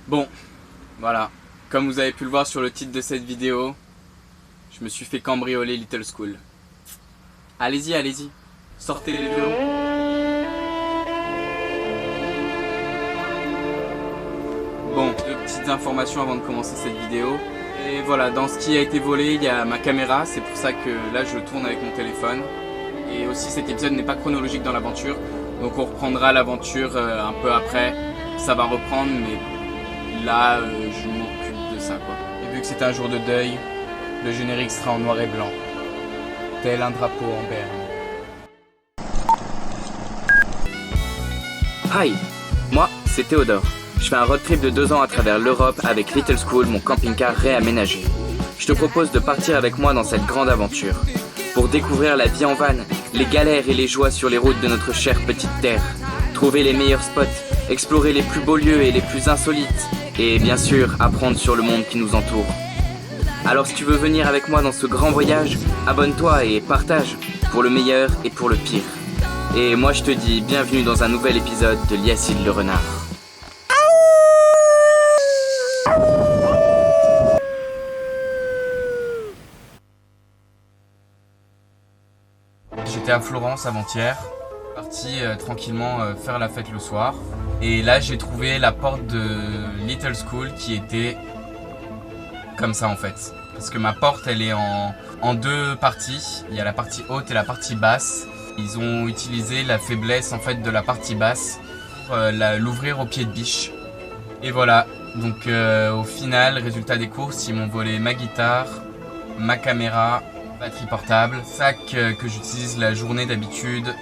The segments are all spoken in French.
Bon, voilà. Comme vous avez pu le voir sur le titre de cette vidéo, je me suis fait cambrioler Little School. Allez-y, allez-y. Sortez les violons. Bon, deux petites informations avant de commencer cette vidéo. Et voilà, dans ce qui a été volé, il y a ma caméra. C'est pour ça que là, je tourne avec mon téléphone. Et aussi, cet épisode n'est pas chronologique dans l'aventure. Donc on reprendra l'aventure un peu après. Ça va reprendre, mais là, je m'occupe de ça, quoi. Et vu que c'est un jour de deuil, le générique sera en noir et blanc. Tel un drapeau en berne. Hi, moi c'est Théodore. Je fais un road trip de 2 ans à travers l'Europe avec Little School, mon camping-car réaménagé. Je te propose de partir avec moi dans cette grande aventure. Pour découvrir la vie en van, les galères et les joies sur les routes de notre chère petite terre. Trouver les meilleurs spots, explorer les plus beaux lieux et les plus insolites. Et bien sûr, apprendre sur le monde qui nous entoure. Alors si tu veux venir avec moi dans ce grand voyage, abonne-toi et partage, pour le meilleur et pour le pire. Et moi je te dis bienvenue dans un nouvel épisode de Liacide le renard. J'étais à Florence avant-hier, parti tranquillement faire la fête le soir. Et là j'ai trouvé la porte de Little School qui était comme ça en fait. Parce que ma porte elle est en deux parties. Il y a la partie haute et la partie basse. Ils ont utilisé la faiblesse en fait de la partie basse pour l'ouvrir au pied de biche. Et voilà, donc au final, résultat des courses, ils m'ont volé ma guitare, ma caméra, batterie portable, sac que j'utilise la journée d'habitude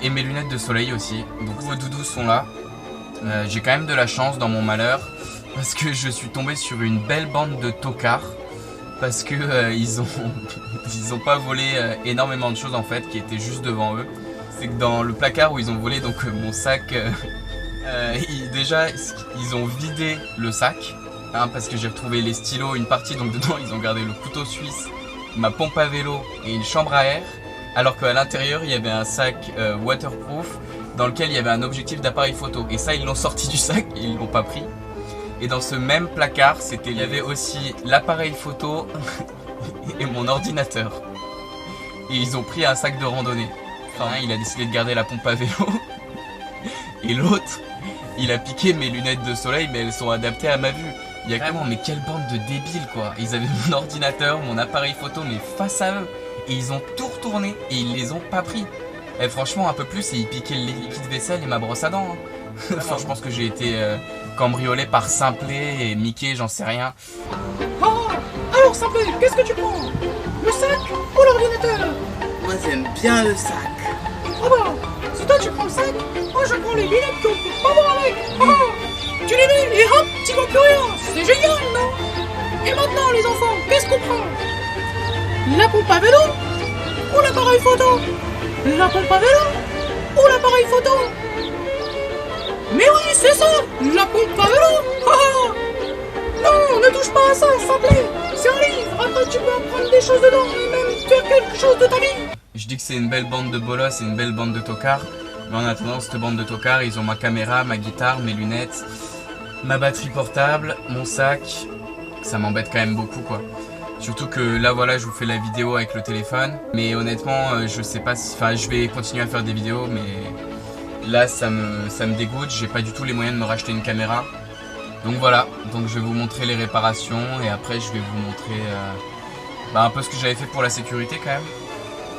et mes lunettes de soleil aussi. Donc vos doudous sont là. J'ai quand même de la chance dans mon malheur parce que je suis tombé sur une belle bande de tocards. Parce que ils ont pas volé énormément de choses en fait qui étaient juste devant eux. C'est que dans le placard où ils ont volé donc mon sac, déjà ils ont vidé le sac hein, parce que j'ai retrouvé les stylos, une partie, donc dedans ils ont gardé le couteau suisse, ma pompe à vélo et une chambre à air, alors qu'à l'intérieur il y avait un sac waterproof dans lequel il y avait un objectif d'appareil photo, et ça ils l'ont sorti du sac et ils l'ont pas pris. Et dans ce même placard, il y avait aussi l'appareil photo et mon ordinateur. Et ils ont pris un sac de randonnée. Enfin, il a décidé de garder la pompe à vélo. Et l'autre, il a piqué mes lunettes de soleil, mais elles sont adaptées à ma vue. Il y a vraiment, mais quelle bande de débiles quoi. Ils avaient mon ordinateur, mon appareil photo, mais face à eux. Et ils ont tout retourné et ils les ont pas pris. Et franchement, un peu plus, et ils piquaient le liquide vaisselle et ma brosse à dents. Hein. Enfin, je pense que j'ai été cambriolé par Simplet et Mickey, j'en sais rien. Oh, alors Simplet, qu'est-ce que tu prends? Le sac ou l'ordinateur? Moi j'aime bien le sac. Ah bah, si toi tu prends le sac, moi je prends les lunettes qu'on peut pas voir avec. Ah, tu les mets et hop, tu vois plus rien. C'est génial, non? Et maintenant les enfants, qu'est-ce qu'on prend? La pompe à vélo ou l'appareil photo? La pompe à vélo ou l'appareil photo? Mais oui, c'est ça, la pompe à vélo. Ah, non, ne touche pas à ça, Simplet. C'est un livre, après tu peux apprendre des choses dedans et même faire quelque chose de ta vie. Je dis que c'est une belle bande de bolosses et une belle bande de tocards. Mais en attendant, cette bande de tocards, ils ont ma caméra, ma guitare, mes lunettes, ma batterie portable, mon sac. Ça m'embête quand même beaucoup quoi. Surtout que là voilà, je vous fais la vidéo avec le téléphone. Mais honnêtement, je sais pas si... Enfin, je vais continuer à faire des vidéos, mais... Là ça me dégoûte, j'ai pas du tout les moyens de me racheter une caméra. Donc voilà, donc je vais vous montrer les réparations et après je vais vous montrer un peu ce que j'avais fait pour la sécurité quand même.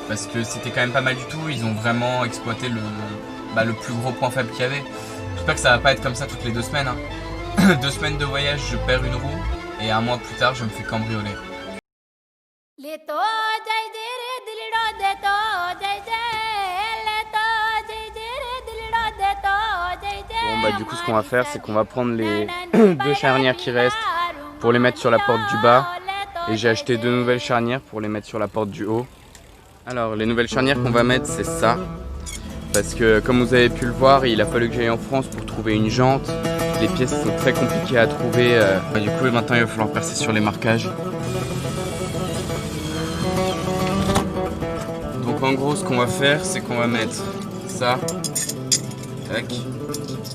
Parce que c'était quand même pas mal du tout, ils ont vraiment exploité le plus gros point faible qu'il y avait. J'espère que ça va pas être comme ça toutes les 2 semaines. Hein. 2 semaines de voyage, je perds une roue et 1 mois plus tard je me fais cambrioler. Bon bah du coup ce qu'on va faire c'est qu'on va prendre les 2 charnières qui restent pour les mettre sur la porte du bas. Et j'ai acheté 2 nouvelles charnières pour les mettre sur la porte du haut. Alors les nouvelles charnières qu'on va mettre c'est ça. Parce que comme vous avez pu le voir, il a fallu que j'aille en France pour trouver une jante. Les pièces sont très compliquées à trouver. Du coup maintenant il va falloir percer sur les marquages. Donc en gros ce qu'on va faire c'est qu'on va mettre ça, tac,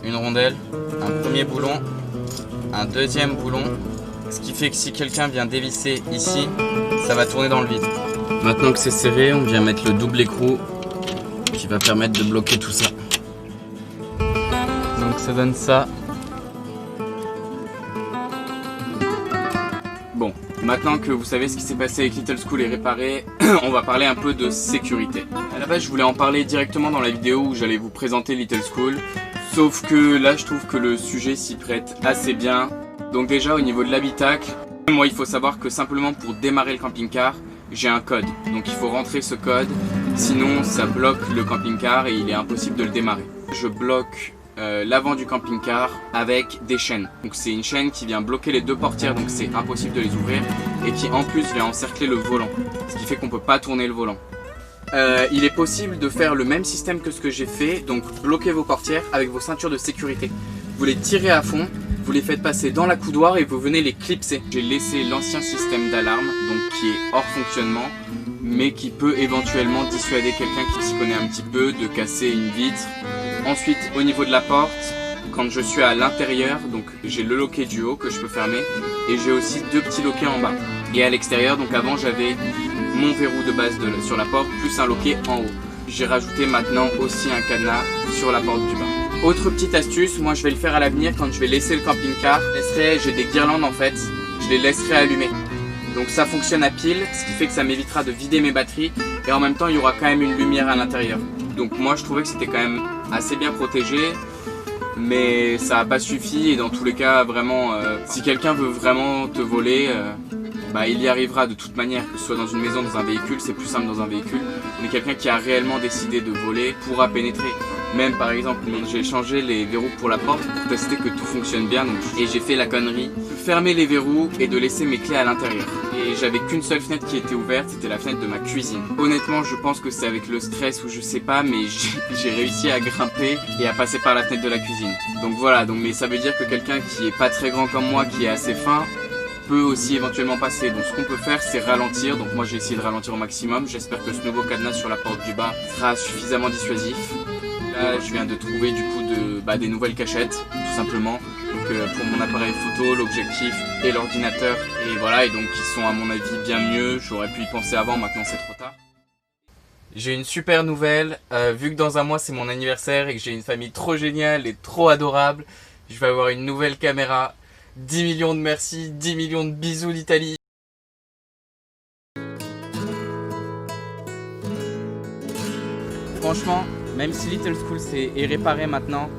une rondelle, un premier boulon un deuxième boulon, ce qui fait que si quelqu'un vient dévisser ici, ça va tourner dans le vide. Maintenant que c'est serré, on vient mettre le double écrou qui va permettre de bloquer tout ça. Donc ça donne ça. Bon, maintenant que vous savez ce qui s'est passé avec Little School est réparé, on va parler un peu de sécurité. À la base, je voulais en parler directement dans la vidéo où j'allais vous présenter Little School. Sauf que là, je trouve que le sujet s'y prête assez bien. Donc déjà, au niveau de l'habitacle, moi, il faut savoir que simplement pour démarrer le camping-car, j'ai un code. Donc il faut rentrer ce code, sinon ça bloque le camping-car et il est impossible de le démarrer. Je bloque l'avant du camping-car avec des chaînes. Donc c'est une chaîne qui vient bloquer les deux portières, donc c'est impossible de les ouvrir, et qui en plus vient encercler le volant, ce qui fait qu'on peut pas tourner le volant. Il est possible de faire le même système que ce que j'ai fait, donc bloquer vos portières avec vos ceintures de sécurité. Vous les tirez à fond, vous les faites passer dans la coudoir et vous venez les clipser. J'ai laissé l'ancien système d'alarme, donc qui est hors fonctionnement, mais qui peut éventuellement dissuader quelqu'un qui s'y connaît un petit peu de casser une vitre. Ensuite, au niveau de la porte, quand je suis à l'intérieur, donc j'ai le loquet du haut que je peux fermer, et j'ai aussi deux petits loquets en bas. Et à l'extérieur, donc avant j'avais mon verrou de base sur la porte, plus un loquet en haut. J'ai rajouté maintenant aussi un cadenas sur la porte du bas. Autre petite astuce, moi je vais le faire à l'avenir quand je vais laisser le camping-car. J'ai des guirlandes en fait, je les laisserai allumer. Donc ça fonctionne à pile, ce qui fait que ça m'évitera de vider mes batteries et en même temps il y aura quand même une lumière à l'intérieur. Donc moi je trouvais que c'était quand même assez bien protégé, mais ça n'a pas suffi et dans tous les cas vraiment, si quelqu'un veut vraiment te voler, il y arrivera de toute manière, que ce soit dans une maison, dans un véhicule, c'est plus simple dans un véhicule, mais quelqu'un qui a réellement décidé de voler pourra pénétrer. Même par exemple, j'ai changé les verrous pour la porte pour tester que tout fonctionne bien, et j'ai fait la connerie de fermer les verrous et de laisser mes clés à l'intérieur. Et j'avais qu'une seule fenêtre qui était ouverte, c'était la fenêtre de ma cuisine. Honnêtement, je pense que c'est avec le stress ou je sais pas, mais j'ai réussi à grimper et à passer par la fenêtre de la cuisine. Donc voilà, mais ça veut dire que quelqu'un qui est pas très grand comme moi, qui est assez fin, peut aussi éventuellement passer. Donc ce qu'on peut faire, c'est ralentir. Donc moi j'ai essayé de ralentir au maximum. J'espère que ce nouveau cadenas sur la porte du bas sera suffisamment dissuasif. Là je viens de trouver du coup des nouvelles cachettes, tout simplement. Donc pour mon appareil photo, l'objectif et l'ordinateur. Et voilà, et donc ils sont à mon avis bien mieux. J'aurais pu y penser avant, maintenant c'est trop tard. J'ai une super nouvelle, vu que dans un mois c'est mon anniversaire et que j'ai une famille trop géniale et trop adorable, je vais avoir une nouvelle caméra. 10 millions de merci, 10 millions de bisous d'Italie. Franchement, même si Little School est réparé maintenant,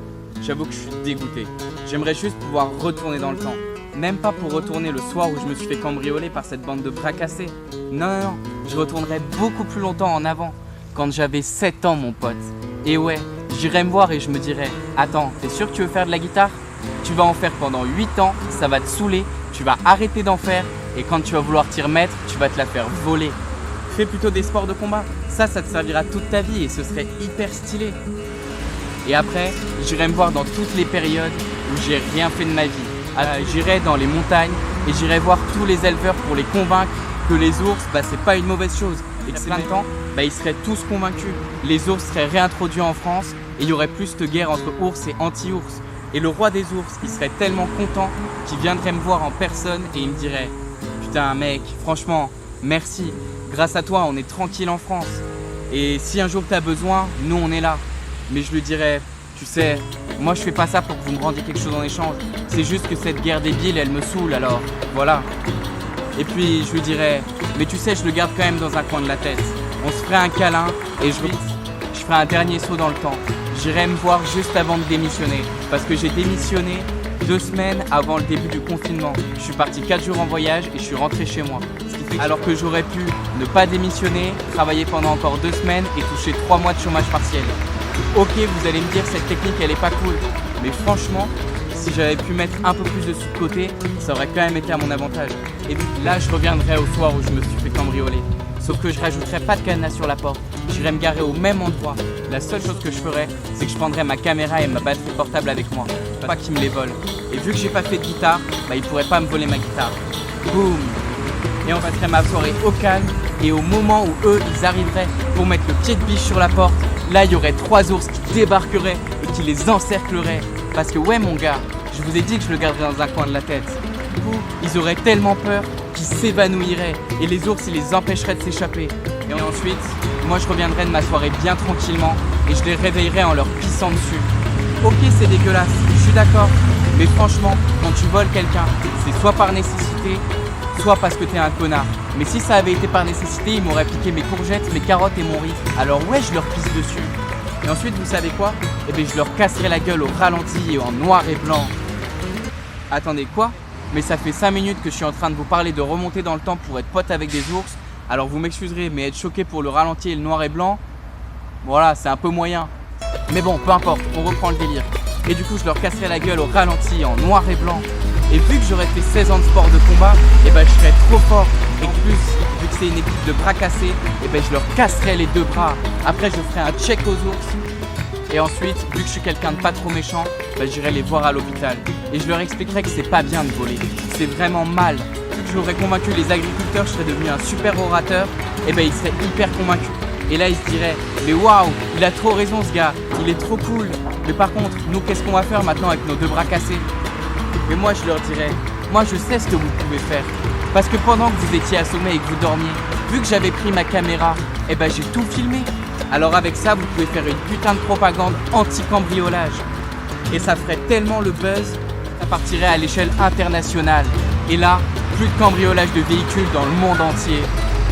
j'avoue que je suis dégoûté. J'aimerais juste pouvoir retourner dans le temps. Même pas pour retourner le soir où je me suis fait cambrioler par cette bande de bras cassés. Non, je retournerais beaucoup plus longtemps en avant, quand j'avais 7 ans mon pote. Et ouais, j'irais me voir et je me dirais, attends, t'es sûr que tu veux faire de la guitare ? Tu vas en faire pendant 8 ans, ça va te saouler, tu vas arrêter d'en faire et quand tu vas vouloir t'y remettre, tu vas te la faire voler. Fais plutôt des sports de combat, ça te servira toute ta vie et ce serait hyper stylé. Et après, j'irai me voir dans toutes les périodes où j'ai rien fait de ma vie. J'irai dans les montagnes et j'irai voir tous les éleveurs pour les convaincre que les ours, c'est pas une mauvaise chose. Et que c'est plein de temps, ils seraient tous convaincus. Les ours seraient réintroduits en France et il y aurait plus de guerre entre ours et anti-ours. Et le roi des ours, il serait tellement content qu'il viendrait me voir en personne et il me dirait « Putain mec, franchement, merci. Grâce à toi, on est tranquille en France. Et si un jour t'as besoin, nous on est là. » Mais je lui dirais « Tu sais, moi je fais pas ça pour que vous me rendiez quelque chose en échange. C'est juste que cette guerre débile, elle me saoule alors, voilà. » Et puis je lui dirais « Mais tu sais, je le garde quand même dans un coin de la tête. On se ferait un câlin et je ferai un dernier saut dans le temps. J'irai me voir juste avant de démissionner parce que j'ai démissionné 2 semaines avant le début du confinement. Je suis parti 4 jours en voyage et je suis rentré chez moi. Alors que j'aurais pu ne pas démissionner, travailler pendant encore 2 semaines et toucher 3 mois de chômage partiel. Ok, vous allez me dire cette technique elle est pas cool, mais franchement, si j'avais pu mettre un peu plus de sous de côté, ça aurait quand même été à mon avantage. Et là, je reviendrai au soir où je me suis fait cambrioler. Sauf que je rajouterai pas de cadenas sur la porte. J'irai me garer au même endroit. La seule chose que je ferais, c'est que je prendrais ma caméra et ma batterie portable avec moi. Pas qu'ils me les volent. Et vu que j'ai pas fait de guitare, ils pourraient pas me voler ma guitare. Boum. Et on passerait ma soirée au calme. Et au moment où eux, ils arriveraient pour mettre le pied de biche sur la porte, là, il y aurait 3 ours qui débarqueraient et qui les encercleraient. Parce que ouais, mon gars, je Je vous ai dit que je le garderais dans un coin de la tête. Du coup, ils auraient tellement peur qu'ils s'évanouiraient et les ours, ils les empêcheraient de s'échapper. Et ensuite, moi je reviendrai de ma soirée bien tranquillement et je les réveillerai en leur pissant dessus. Ok, c'est dégueulasse, je suis d'accord. Mais franchement, quand tu voles quelqu'un, c'est soit par nécessité, soit parce que t'es un connard. Mais si ça avait été par nécessité, ils m'auraient piqué mes courgettes, mes carottes et mon riz. Alors ouais, je leur pisse dessus. Et ensuite, vous savez quoi? Eh bien, je leur casserai la gueule au ralenti et en noir et blanc. Attendez, quoi? Mais ça fait 5 minutes que je suis en train de vous parler de remonter dans le temps pour être pote avec des ours. Alors vous m'excuserez, mais être choqué pour le ralenti et le noir et blanc, voilà, c'est un peu moyen. Mais bon, peu importe, on reprend le délire. Et du coup, je leur casserai la gueule au ralenti en noir et blanc. Et vu que j'aurais fait 16 ans de sport de combat, eh ben, je serais trop fort. Et que plus, vu que c'est une équipe de bras cassés, eh ben, je leur casserai les 2 bras. Après, je ferai un check aux ours. Et ensuite, vu que je suis quelqu'un de pas trop méchant, ben, j'irai les voir à l'hôpital. Et je leur expliquerai que c'est pas bien de voler. C'est vraiment mal. Vu que j'aurais convaincu les agriculteurs, je serais devenu un super orateur, et ben, ils seraient hyper convaincus. Et là, ils se diraient, mais waouh, il a trop raison ce gars, il est trop cool. Mais par contre, nous, qu'est-ce qu'on va faire maintenant avec nos 2 bras cassés? Mais moi, je leur dirais, moi, je sais ce que vous pouvez faire. Parce que pendant que vous étiez assommés et que vous dormiez, vu que j'avais pris ma caméra, eh ben, j'ai tout filmé. Alors avec ça, vous pouvez faire une putain de propagande anti-cambriolage. Et ça ferait tellement le buzz, ça partirait à l'échelle internationale. Et là, plus de cambriolage de véhicules dans le monde entier.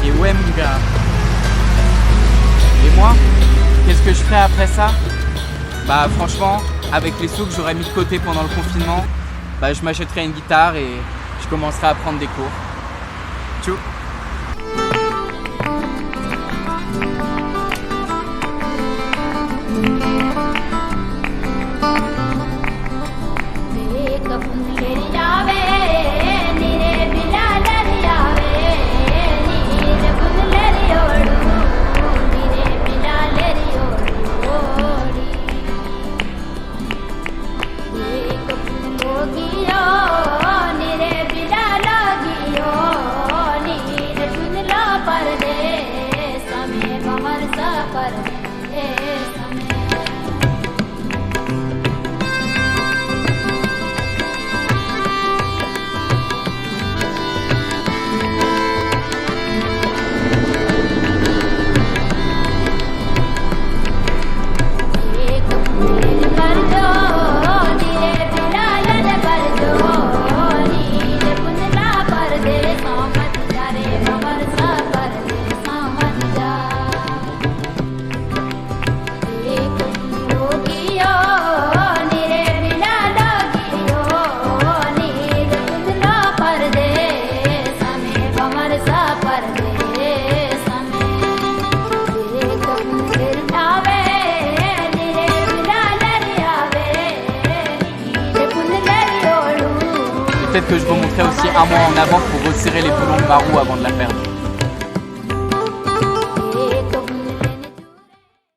Et ouais, mon gars. Et moi, qu'est-ce que je ferais après ça? Bah franchement, avec les sous que j'aurais mis de côté pendant le confinement, bah je m'achèterais une guitare et je commencerais à prendre des cours. Tchou. Peut-être que je remonterai aussi un mois en avant pour resserrer les boulons de ma roue avant de la perdre.